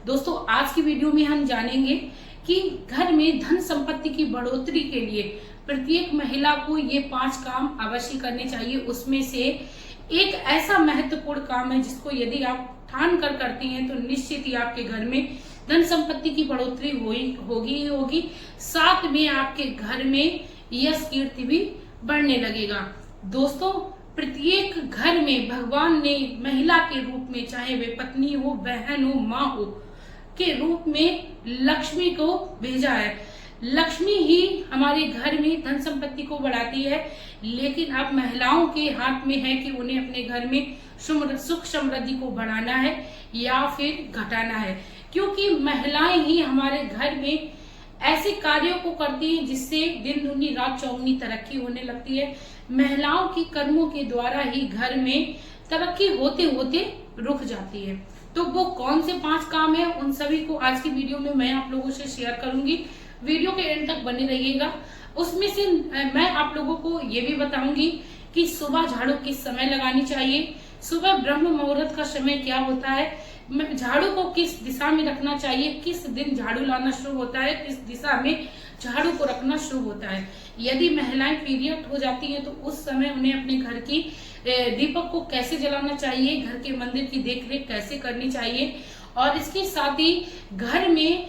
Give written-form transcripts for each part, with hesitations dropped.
दोस्तों आज की वीडियो में हम जानेंगे कि घर में धन संपत्ति की बढ़ोतरी के लिए प्रत्येक महिला को ये 5 काम अवश्य करने चाहिए। उसमें से एक ऐसा महत्वपूर्ण काम है जिसको यदि आप ठान कर करती हैं तो निश्चित ही आपके घर में धन संपत्ति की बढ़ोतरी होगी ही होगी। साथ में आपके घर में यश कीर्ति भी बढ़ने लगेगा। दोस्तों प्रत्येक घर में भगवान ने महिला के रूप में, चाहे वे पत्नी हो, बहन हो, माँ हो, के रूप में लक्ष्मी को भेजा है। लक्ष्मी ही हमारे घर में धन संपत्ति को बढ़ाती है, लेकिन अब महिलाओं के हाथ में है कि उन्हें अपने घर में सुख समृद्धि को बढ़ाना है या फिर घटाना है, क्योंकि महिलाएं ही हमारे घर में ऐसे कार्यों को करती हैं जिससे दिन दूनी रात चौगुनी तरक्की होने लगती है। महिलाओं की कर्मों के द्वारा ही घर में तरक्की होते होते रुक जाती है। तो वो कौन से 5 काम है, उन सभी को आज की वीडियो में मैं आप लोगों से शेयर करूंगी। वीडियो के एंड तक बने रहिएगा। उसमें से मैं आप लोगों को ये भी बताऊंगी कि सुबह झाड़ू किस समय लगानी चाहिए, सुबह ब्रह्म मुहूर्त का समय क्या होता है, झाड़ू को किस दिशा में रखना चाहिए, किस दिन झाड़ू लाना शुरू होता है, किस दिशा में झाड़ू को रखना शुरू होता है। यदि महिलाएं पीरियड हो जाती हैं तो उस समय उन्हें अपने घर की दीपक को कैसे जलाना चाहिए, घर के मंदिर की देखरेख कैसे करनी चाहिए, और इसके साथ ही घर में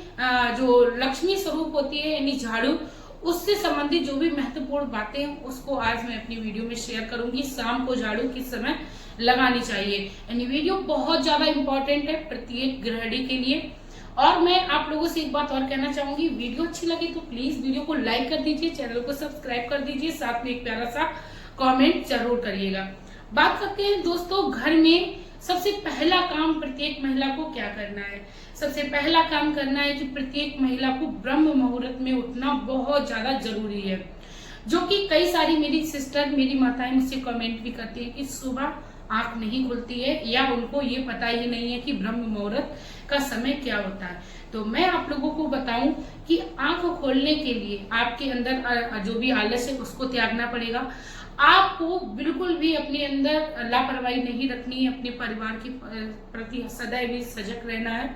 जो लक्ष्मी स्वरूप होती है यानी झाड़ू, उससे संबंधित जो भी महत्वपूर्ण बातें हैं उसको आज मैं अपनी वीडियो में शेयर करूंगी। शाम को झाड़ू किस समय लगानी चाहिए, यानी वीडियो बहुत ज्यादा इंपॉर्टेंट है प्रत्येक गृहिणी के लिए। और मैं आप लोगों से एक बात और कहना चाहूंगी, वीडियो अच्छी लगी तो प्लीज वीडियो को लाइक कर दीजिए, चैनल को सब्सक्राइब कर दीजिए, साथ में एक प्यारा सा कमेंट जरूर करिएगा। बात करते हैं दोस्तों घर में सबसे पहला काम प्रत्येक महिला को क्या करना है। सबसे पहला काम करना है कि प्रत्येक महिला को ब्रह्म मुहूर्त में उठना बहुत ज्यादा जरूरी है, जो कि कई सारी मेरी सिस्टर, मेरी माताएं मुझसे कमेंट भी करती है कि सुबह आंख नहीं खुलती है या उनको ये पता ही नहीं है कि ब्रह्म मुहूर्त का समय क्या होता है। तो मैं आप लोगों को बताऊं कि आंख खोलने के लिए आपके अंदर जो भी आलस है उसको त्यागना पड़ेगा। आपको बिल्कुल भी अपने अंदर लापरवाही नहीं रखनी है, अपने परिवार के प्रति सदैव ही सजग रहना है।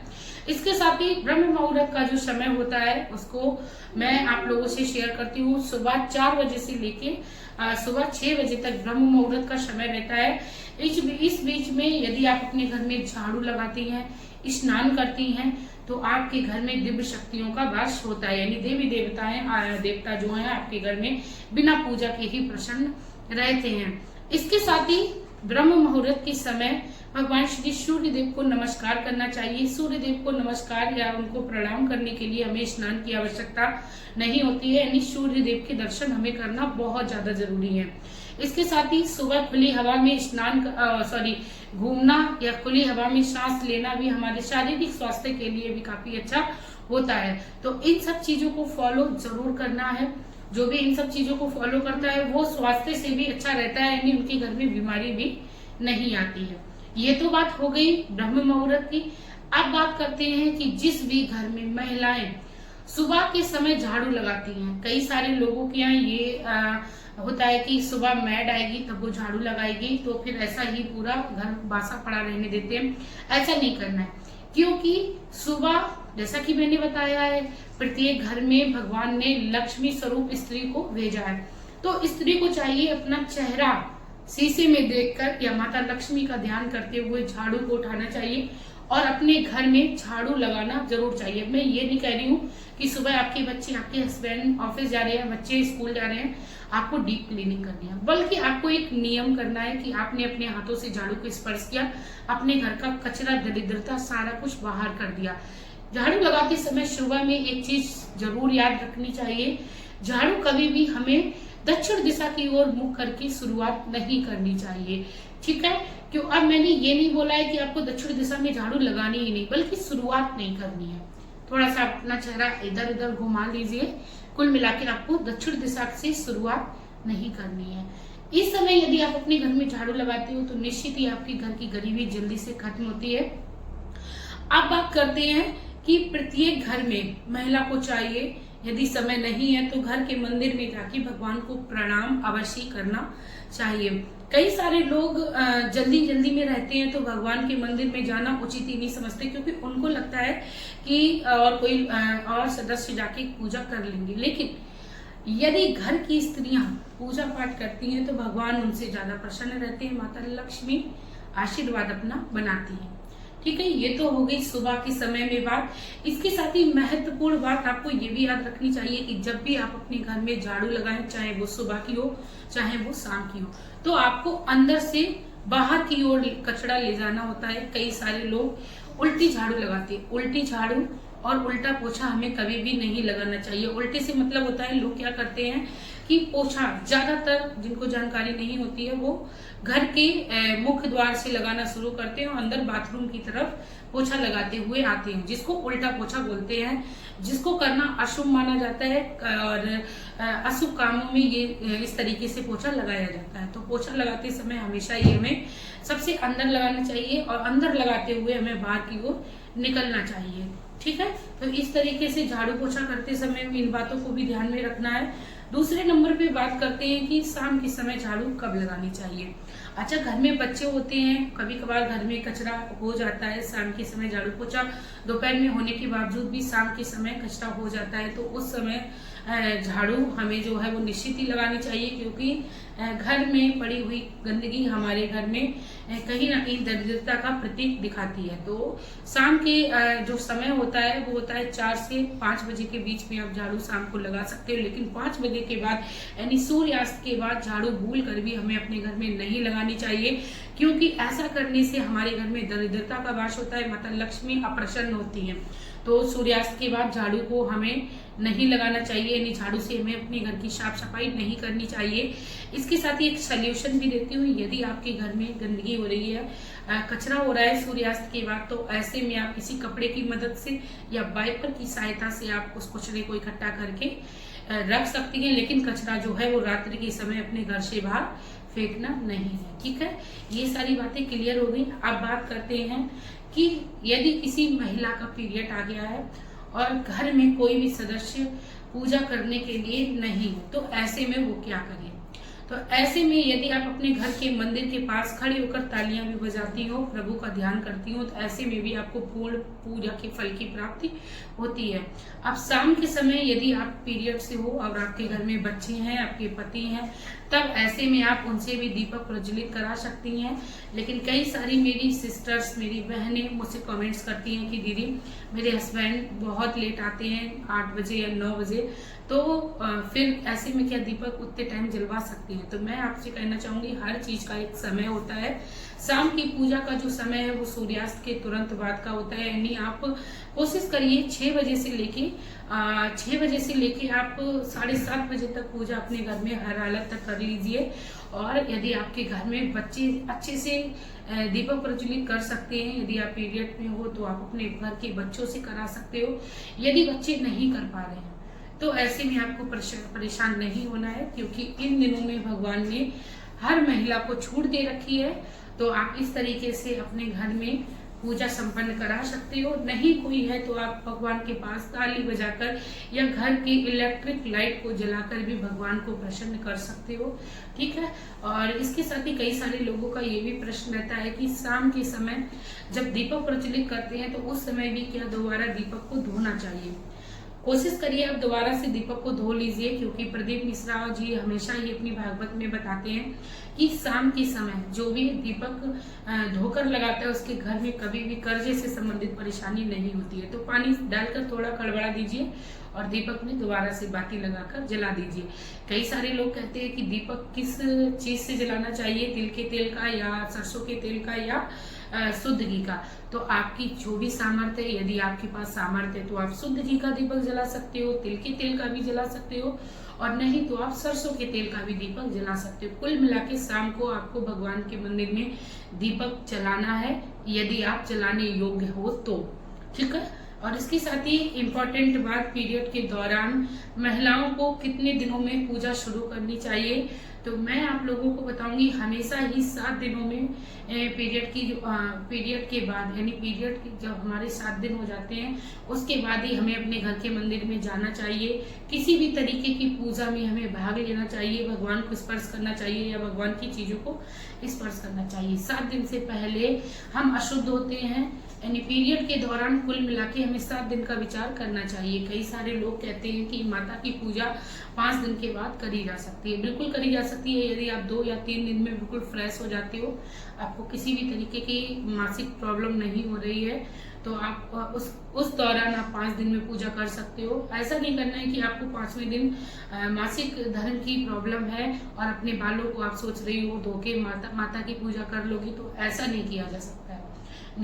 इसके साथ ही ब्रह्म मुहूर्त का जो समय होता है उसको मैं आप लोगों से शेयर करती हूँ। सुबह 4 बजे से लेके सुबह 6 बजे तक ब्रह्म मुहूर्त का समय रहता है। इस बीच में यदि आप अपने घर में झाड़ू लगाती हैं, स्नान करती हैं, तो आपके घर में दिव्य शक्तियों का वास होता है, यानी देवी देवता जो हैं आपके घर में बिना पूजा के ही प्रसन्न रहते हैं। इसके साथ ही ब्रह्म मुहूर्त के समय भगवान श्री सूर्य देव को नमस्कार करना चाहिए। सूर्य देव को नमस्कार या उनको प्रणाम करने के लिए हमें स्नान की आवश्यकता नहीं होती है, यानी सूर्य देव के दर्शन हमें करना बहुत ज्यादा जरूरी है। इसके साथ ही सुबह खुली हवा में घूमना या खुली हवा में सांस लेना भी हमारे शारीरिक स्वास्थ्य के लिए भी काफी अच्छा होता है। तो इन सब चीजों को फॉलो जरूर करना है। जो भी इन सब चीजों को फॉलो करता है वो स्वास्थ्य से भी अच्छा रहता है, यानी उनके घर में बीमारी भी नहीं आती है। ये तो बात हो गई ब्रह्म मुहूर्त की। अब बात करते हैं कि जिस भी घर में महिलाएं सुबह के समय झाड़ू लगाती हैं, कई सारे लोगों के यहाँ ये होता है कि सुबह मैड आएगी तब वो झाड़ू लगाएगी, तो फिर ऐसा ही पूरा घर बासा पड़ा रहने देते हैं। ऐसा नहीं करना है, क्योंकि सुबह जैसा कि मैंने बताया है प्रत्येक घर में भगवान ने लक्ष्मी स्वरूप स्त्री को भेजा है। तो स्त्री को चाहिए अपना चेहरा शीशे में देखकर या माता लक्ष्मी का ध्यान करते हुए झाड़ू को उठाना चाहिए और अपने घर में झाड़ू लगाना जरूर चाहिए। मैं ये नहीं कह रही हूँ कि सुबह आपके बच्चे, आपके हस्बैंड ऑफिस जा रहे हैं, बच्चे स्कूल जा रहे हैं, आपको डीप क्लीनिंग करनी है, बल्कि आपको एक नियम करना है कि आपने अपने हाथों से झाड़ू को स्पर्श किया, अपने घर का कचरा, दरिद्रता, सारा कुछ बाहर कर दिया। झाड़ू लगाते समय सुबह में एक चीज जरूर याद रखनी चाहिए, झाड़ू कभी भी हमें दक्षिण दिशा की ओर मुख करके शुरुआत नहीं करनी चाहिए। ठीक है, क्यों? अब मैंने ये नहीं बोला है कि आपको दक्षिण दिशा में झाड़ू लगानी ही नहीं, बल्कि शुरुआत नहीं करनी है। थोड़ा सा अपना चेहरा इधर उधर घुमा लीजिए। कुल मिला के आपको दक्षिण दिशा से शुरुआत नहीं करनी है। इस समय यदि आप अपने घर में झाड़ू लगाते हो तो निश्चित ही आपके घर की गरीबी जल्दी से खत्म होती है। अब बात करते हैं कि प्रत्येक घर में महिला को चाहिए यदि समय नहीं है तो घर के मंदिर में जाके भगवान को प्रणाम अवश्य करना चाहिए। कई सारे लोग जल्दी जल्दी में रहते हैं तो भगवान के मंदिर में जाना उचित ही नहीं समझते, क्योंकि उनको लगता है कि और कोई और सदस्य जाके पूजा कर लेंगे। लेकिन यदि घर की स्त्रियां पूजा पाठ करती हैं तो भगवान उनसे ज्यादा प्रसन्न रहते हैं, माता लक्ष्मी आशीर्वाद अपना बनाती है। ठीक है, ये तो हो गई सुबह के समय में बात। इसके साथ ही महत्वपूर्ण बात आपको ये भी याद रखनी चाहिए कि जब भी आप अपने घर में झाड़ू लगाएं, चाहे वो सुबह की हो चाहे वो शाम की हो, तो आपको अंदर से बाहर की ओर कचरा ले जाना होता है। कई सारे लोग उल्टी झाड़ू लगाते हैं। उल्टी झाड़ू और उल्टा पोछा हमें कभी भी नहीं लगाना चाहिए। उल्टे से मतलब होता है, लोग क्या करते हैं कि पोछा ज्यादातर जिनको जानकारी नहीं होती है वो घर के मुख्य द्वार से लगाना शुरू करते हैं और अंदर बाथरूम की तरफ पोछा लगाते हुए आते हैं, जिसको उल्टा पोछा बोलते हैं, जिसको करना अशुभ माना जाता है और अशुभ कामों में ये इस तरीके से पोछा लगाया जाता है। तो पोछा लगाते समय हमेशा ये हमें सबसे अंदर लगाना चाहिए और अंदर लगाते हुए हमें बाहर की ओर निकलना चाहिए। ठीक है, तो इस तरीके से झाड़ू पोछा करते समय इन बातों को भी ध्यान में रखना है। दूसरे नंबर पे बात करते हैं कि शाम के समय झाड़ू कब लगानी चाहिए। अच्छा, घर में बच्चे होते हैं, कभी कभार घर में कचरा हो जाता है, शाम के समय झाड़ू पोछा दोपहर में होने के बावजूद भी शाम के समय कचरा हो जाता है, तो उस समय झाड़ू हमें जो है वो निश्चित ही लगानी चाहिए, क्योंकि घर में पड़ी हुई गंदगी हमारे घर में कहीं ना कहीं दरिद्रता का प्रतीक दिखाती है। तो शाम के जो समय होता है वो होता है 4 से 5 बजे के बीच में आप झाड़ू शाम को लगा सकते हो, लेकिन 5 बजे के बाद यानी सूर्यास्त के बाद झाड़ू भूल कर भी हमें अपने घर में नहीं लगानी चाहिए, क्योंकि ऐसा करने से हमारे घर में दरिद्रता का वास होता है, माता लक्ष्मी अप्रसन्न होती है। तो सूर्यास्त के बाद झाड़ू को हमें नहीं लगाना चाहिए, यानी झाड़ू से हमें अपने घर की साफ सफाई नहीं करनी चाहिए। इसके साथ ही एक सोल्यूशन भी देती हूँ, यदि आपके घर में गंदगी हो रही है, कचरा हो रहा है सूर्यास्त के बाद, तो ऐसे में आप किसी कपड़े की मदद से या वाइपर की सहायता से आप उस कचरे को इकट्ठा करके रख सकती हैं, लेकिन कचरा जो है वो रात्रि के समय अपने घर से बाहर फेंकना नहीं है। ठीक है, ये सारी बातें क्लियर हो गई। अब बात करते हैं कि यदि किसी महिला का पीरियड आ गया है और घर में कोई भी सदस्य पूजा करने के लिए नहीं हो, तो ऐसे में वो क्या करे। तो ऐसे में यदि आप अपने घर के मंदिर के पास खड़े होकर तालियां भी बजाती हो, प्रभु का ध्यान करती हो, तो ऐसे में भी आपको पूर्ण पूजा के फल की प्राप्ति होती है। अब शाम के समय यदि आप पीरियड से हो और आपके घर में बच्चे हैं, आपके पति हैं, तब ऐसे में आप उनसे भी दीपक प्रज्वलित करा सकती हैं। लेकिन कई सारी मेरी सिस्टर्स, मेरी बहनें मुझसे कमेंट्स करती हैं कि दीदी मेरे हस्बैंड बहुत लेट आते हैं, 8 बजे या 9 बजे, तो फिर ऐसे में क्या दीपक उतने टाइम जलवा सकती हैं। तो मैं आपसे कहना चाहूंगी, हर चीज का एक समय होता है। शाम की पूजा का जो समय है वो सूर्यास्त के तुरंत बाद का होता है, यानी आप कोशिश करिए 6 बजे से लेके 6 बजे से लेके आप 7:30 बजे तक पूजा अपने घर में हर हालत तक कर लीजिए। और यदि आपके घर में बच्चे अच्छे से दीपक प्रज्वलित कर सकते हैं, यदि आप पीरियड में हो तो आप अपने घर के बच्चों से करा सकते हो। यदि बच्चे नहीं कर पा रहे हैं तो ऐसे में आपको परेशान नहीं होना है, क्योंकि इन दिनों में भगवान ने हर महिला को छूट दे रखी है। तो आप इस तरीके से अपने घर में पूजा संपन्न करा सकते हो। नहीं कोई है तो आप भगवान के पास ताली बजाकर या घर की इलेक्ट्रिक लाइट को जलाकर भी भगवान को प्रसन्न कर सकते हो। ठीक है, और इसके साथ ही कई सारे लोगों का ये भी प्रश्न रहता है कि शाम के समय जब दीपक प्रज्वलित करते हैं तो उस समय भी क्या दोबारा दीपक को धोना चाहिए। कोशिश करिए आप दोबारा से दीपक को धो लीजिए, क्योंकि प्रदीप मिश्रा जी हमेशा ही अपनी भागवत में बताते हैं कि शाम के समय जो भी दीपक धोकर लगाता है उसके घर में कभी भी कर्जे से संबंधित परेशानी नहीं होती है। तो पानी डालकर थोड़ा कड़बड़ा दीजिए और दीपक में दोबारा से बाती लगाकर जला दीजिए। कई सारे लोग कहते हैं कि दीपक किस चीज से जलाना चाहिए, तिल के तेल का या सरसों के तेल का या शुद्ध घी का। तो आपकी जो भी सामर्थ्य है, यदि आपके पास सामर्थ्य है तो आप शुद्ध घी का दीपक जला सकते हो, तिल के तेल का भी जला सकते हो, और नहीं तो आप सरसों के तेल का भी दीपक जला सकते हो। कुल मिला के शाम को आपको भगवान के मंदिर में दीपक जलाना है, यदि आप जलाने योग्य हो तो। ठीक है, और इसके साथ ही इम्पोर्टेंट बात, पीरियड के दौरान महिलाओं को कितने दिनों में पूजा शुरू करनी चाहिए। तो मैं आप लोगों को बताऊंगी, हमेशा ही 7 दिनों में पीरियड के बाद, यानी पीरियड जब हमारे 7 दिन हो जाते हैं उसके बाद ही हमें अपने घर के मंदिर में जाना चाहिए। किसी भी तरीके की पूजा में हमें भाग लेना चाहिए, भगवान को स्पर्श करना चाहिए या भगवान की चीजों को स्पर्श करना चाहिए। 7 दिन से पहले हम अशुद्ध होते हैं, यानी पीरियड के दौरान कुल मिला के हमें 7 दिन का विचार करना चाहिए। कई सारे लोग कहते हैं कि माता की पूजा 5 दिन के बाद करी जा सकती है। बिल्कुल करी जा सकती है, यदि आप 2 या 3 दिन में बिल्कुल फ्रेश हो जाते हो, आपको किसी भी तरीके की मासिक प्रॉब्लम नहीं हो रही है, तो आप उस दौरान आप 5 दिन में पूजा कर सकते हो। ऐसा नहीं करना है कि आपको 5वें दिन मासिक धर्म की प्रॉब्लम है और अपने बालों को आप सोच रही हो धोके माता की पूजा कर लोगी, तो ऐसा नहीं किया जा सकता है।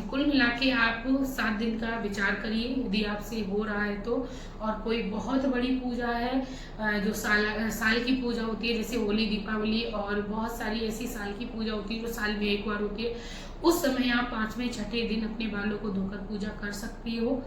कुल मिला के आप 7 दिन का विचार करिए यदि आपसे हो रहा है तो। और कोई बहुत बड़ी पूजा है जो साल की पूजा होती है, जैसे होली, दीपावली और बहुत सारी ऐसी साल की पूजा होती है जो साल में एक बार होती है, उस समय आप 5वें छठे दिन अपने बालों को धोकर पूजा कर सकती हो।